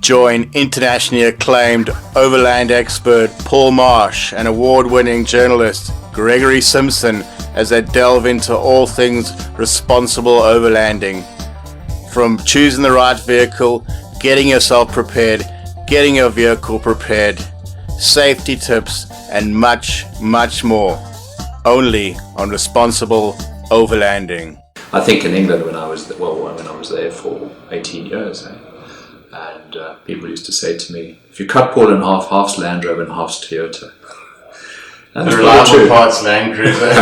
Join internationally acclaimed Overland expert Paul Marsh and award-winning journalist Gregory Simpson as they delve into all things responsible overlanding. From choosing the right vehicle, getting yourself prepared, getting your vehicle prepared, safety tips, and much, much more. Only on Responsible Overlanding. I think in England when I was there for 18 years, and people used to say to me, if you cut Paul in half, half's Land Rover and half's Toyota. The reliable parts Land Cruiser.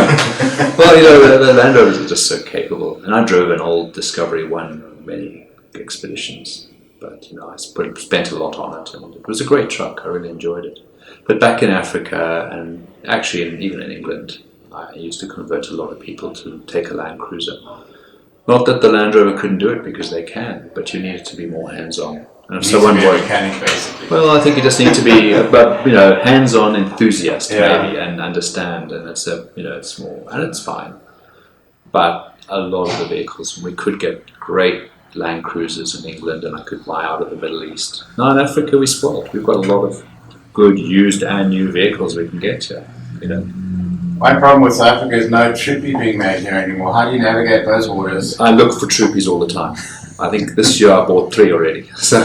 Well, the Land Rovers are just so capable. And I drove an old Discovery 1 many expeditions, but I spent a lot on it, and it was a great truck. I really enjoyed it. But back in Africa, and actually even in England, I used to convert a lot of people to take a Land Cruiser. Not that the Land Rover couldn't do it, because they can, but you needed to be more hands-on. And if someone was mechanic, basically. Well, I think you just need to be, hands-on enthusiast maybe, and understand. And it's it's more, and it's fine. But a lot of the vehicles, we could get great Land Cruisers in England, and I could buy out of the Middle East. Now in Africa, we're spoiled. We've got a lot of good used and new vehicles we can get here. My problem with South Africa is no troopy being made here anymore. How do you navigate those waters? I look for troopies all the time. I think this year I bought 3 already. So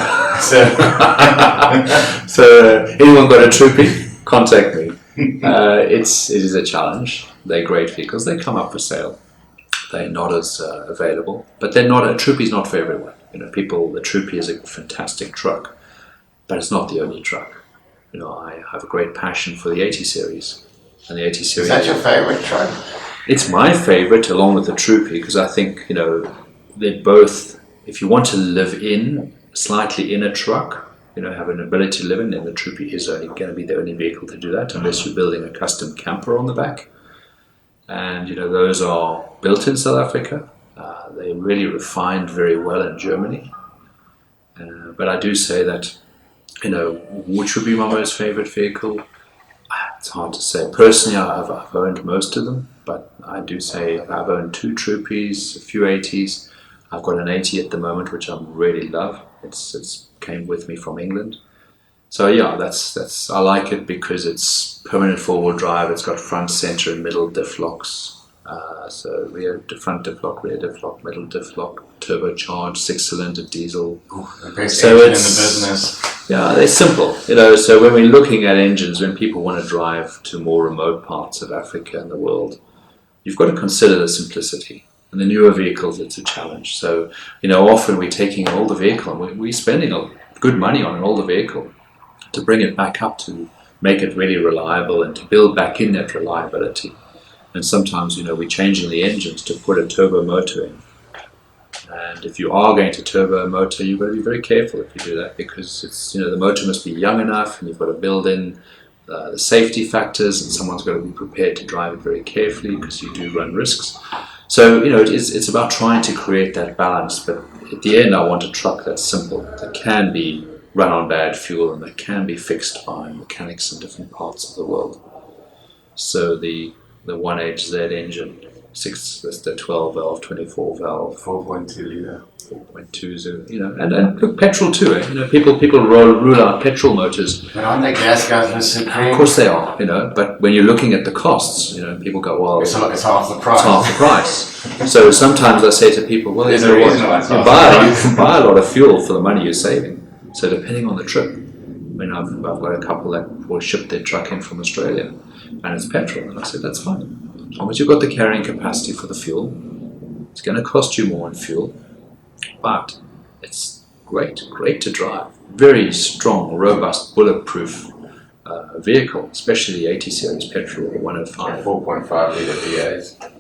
anyone got a troopy, contact me. It is a challenge. They're great vehicles. They come up for sale. They're not as available, but they're not. A troopy's not for everyone. The troopy is a fantastic truck, but it's not the only truck. I have a great passion for the 80 series. And the 80 series. Is that your favourite truck? It's my favourite, along with the troopy, because I think they're both. If you want to live slightly in a truck, have an ability to live in, then the troopy is only going to be the only vehicle to do that, unless you're building a custom camper on the back. And those are built in South Africa. They really refined very well in Germany. But I do say that, which would be my most favourite vehicle? It's hard to say. Personally, I've owned most of them, but I do say I've owned 2 troopies, a few 80s. I've got an 80 at the moment, which I really love. It's came with me from England. So yeah, that's I like it because it's permanent 4-wheel drive. It's got front, center, and middle diff locks. So front diff lock, rear diff lock, middle diff lock, turbocharged, 6-cylinder diesel. The best engine in the business. Yeah, they're simple. So when we're looking at engines, when people want to drive to more remote parts of Africa and the world, you've got to consider the simplicity. And the newer vehicles, it's a challenge. So, often we're taking an older vehicle and we're spending good money on an older vehicle to bring it back up, to make it really reliable and to build back in that reliability. And sometimes, we're changing the engines to put a turbo motor in. And if you are going to turbo a motor, you've got to be very careful if you do that, because it's the motor must be young enough, and you've got to build in the safety factors, and someone's got to be prepared to drive it very carefully, because you do run risks. So it's about trying to create that balance. But at the end, I want a truck that's simple, that can be run on bad fuel, and that can be fixed by mechanics in different parts of the world. So the 1HZ engine, that's the 12 valve, 24 valve, 4.2 litre, 4.2, and look, petrol too. People rule out petrol motors. But aren't they gas guzzlers supreme? Of course they are. But when you're looking at the costs, people go, well, it's half the price. It's half the price. So sometimes I say to people, well, there's a reason why it's you can buy a lot of fuel for the money you're saving. So depending on the trip, I've got a couple that will ship their truck in from Australia, and it's petrol, and I said that's fine. As long as you've got the carrying capacity for the fuel, it's going to cost you more in fuel, but it's great to drive. Very strong, robust, bulletproof vehicle, especially the 80 series petrol or 105. 4.5 litre V8.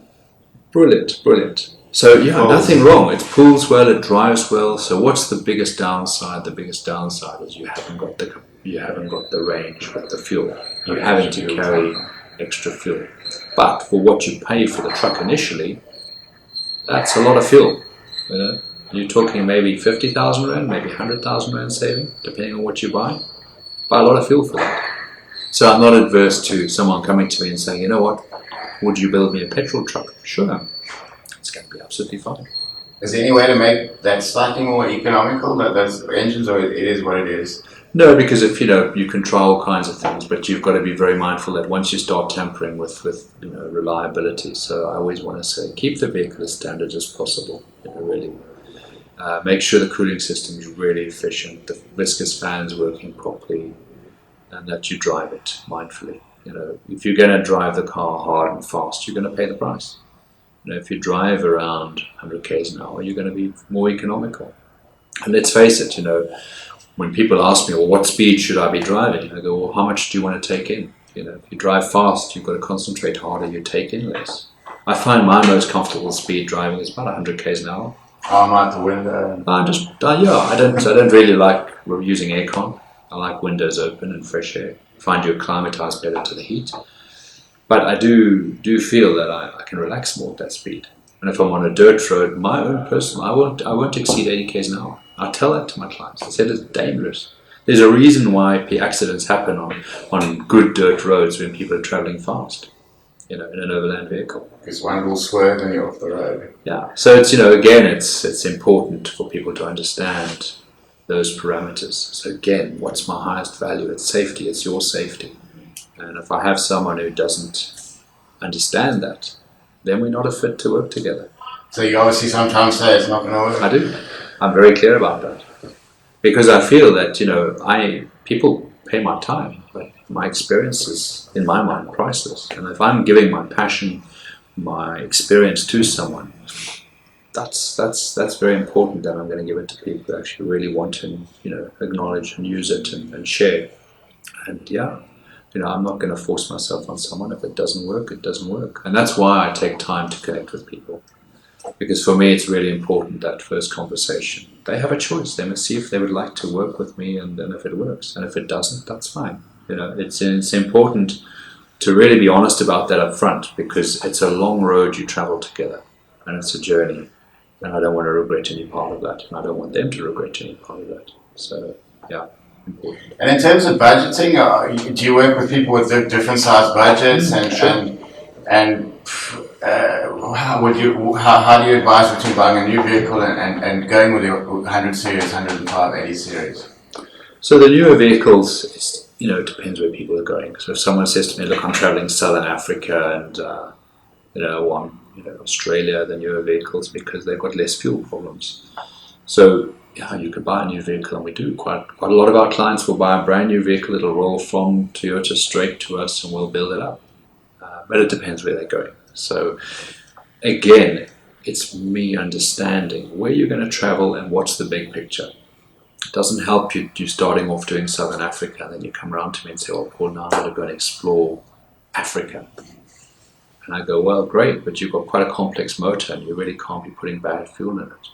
Brilliant. So nothing wrong. It pulls well, it drives well. So what's the biggest downside? The biggest downside is you haven't got the range with the fuel. You're having to carry extra fuel. But for what you pay for the truck initially, that's a lot of fuel. You're talking maybe 50,000 rand, maybe 100,000 rand saving, depending on what you buy. Buy a lot of fuel for that. So I'm not adverse to someone coming to me and saying, would you build me a petrol truck? Sure. It's going to be absolutely fine. Is there any way to make that slightly more economical, those engines, or it is what it is? No, because if you can try all kinds of things, but you've got to be very mindful that once you start tampering with reliability. So I always want to say keep the vehicle as standard as possible. Really make sure the cooling system is really efficient, the viscous fans working properly, and that you drive it mindfully. If you're going to drive the car hard and fast, you're going to pay the price. If you drive around 100 k's an hour, you're going to be more economical. And let's face it, when people ask me, well, what speed should I be driving? I go, well, how much do you want to take in? If you drive fast, you've got to concentrate harder, you take in less. I find my most comfortable speed driving is about 100 k's an hour. I'm out the window. I don't really like using aircon. I like windows open and fresh air. Find you acclimatise better to the heat. But I do feel that I can relax more at that speed. And if I'm on a dirt road, my own personal, I won't exceed 80 k's an hour. I tell that to my clients. I said it's dangerous. There's a reason why accidents happen on good dirt roads when people are travelling fast, in an overland vehicle. Because one will swerve and you're off the road. Yeah. So it's again it's important for people to understand those parameters. So again, what's my highest value? It's safety. It's your safety. And if I have someone who doesn't understand that, then we're not a fit to work together. So you obviously sometimes say it's not going to work? I do. I'm very clear about that. Because I feel that, people pay my time, but my experience is, in my mind, priceless. And if I'm giving my passion, my experience to someone, that's very important that I'm going to give it to people who actually really want to, acknowledge and use it and share. And I'm not going to force myself on someone. If it doesn't work, it doesn't work. And that's why I take time to connect with people. Because for me, it's really important that first conversation. They have a choice. They must see if they would like to work with me, and then if it works. And if it doesn't, that's fine. It's important to really be honest about that up front, because it's a long road you travel together, and it's a journey. And I don't want to regret any part of that, and I don't want them to regret any part of that. So, yeah. Important. And in terms of budgeting, do you work with people with different size budgets, and how do you advise between buying a new vehicle and going with the 100 series, 105, 80 series? So the newer vehicles, it depends where people are going. So if someone says to me, look, I'm traveling Southern Africa and Australia, the newer vehicles, because they've got less fuel problems. So you could buy a new vehicle, and we do. Quite a lot of our clients will buy a brand new vehicle. It'll roll from Toyota straight to us, and we'll build it up. But it depends where they're going. So again, it's me understanding where you're going to travel and what's the big picture. It doesn't help you starting off doing Southern Africa, and then you come around to me and say, oh, Paul, now I'm going to go and explore Africa. And I go, well, great, but you've got quite a complex motor, and you really can't be putting bad fuel in it.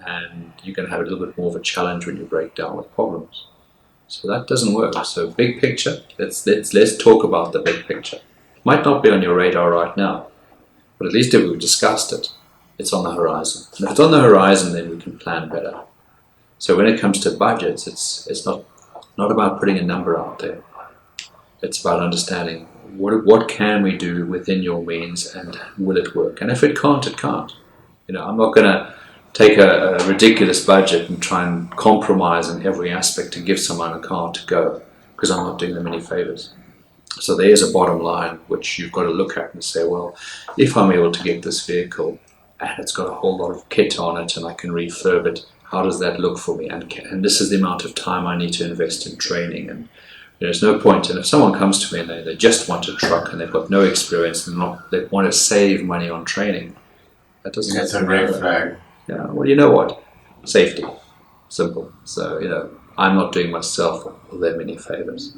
And you're going to have a little bit more of a challenge when you break down with problems. So that doesn't work. So big picture, let's talk about the big picture. Might not be on your radar right now, but at least if we've discussed it, it's on the horizon. And if it's on the horizon, then we can plan better. So when it comes to budgets, it's not about putting a number out there. It's about understanding what can we do within your means, and will it work? And if it can't, it can't. I'm not going to take a ridiculous budget and try and compromise in every aspect to give someone a car to go, because I'm not doing them any favors. So there's a bottom line which you've got to look at and say, well, if I'm able to get this vehicle and it's got a whole lot of kit on it and I can refurb it, how does that look for me? And this is the amount of time I need to invest in training. And there's no point. And if someone comes to me and they just want a truck and they've got no experience and they want to save money on training, that doesn't. That's a red flag. Yeah. Well, you know what? Safety. Simple. So I'm not doing myself or them any favors.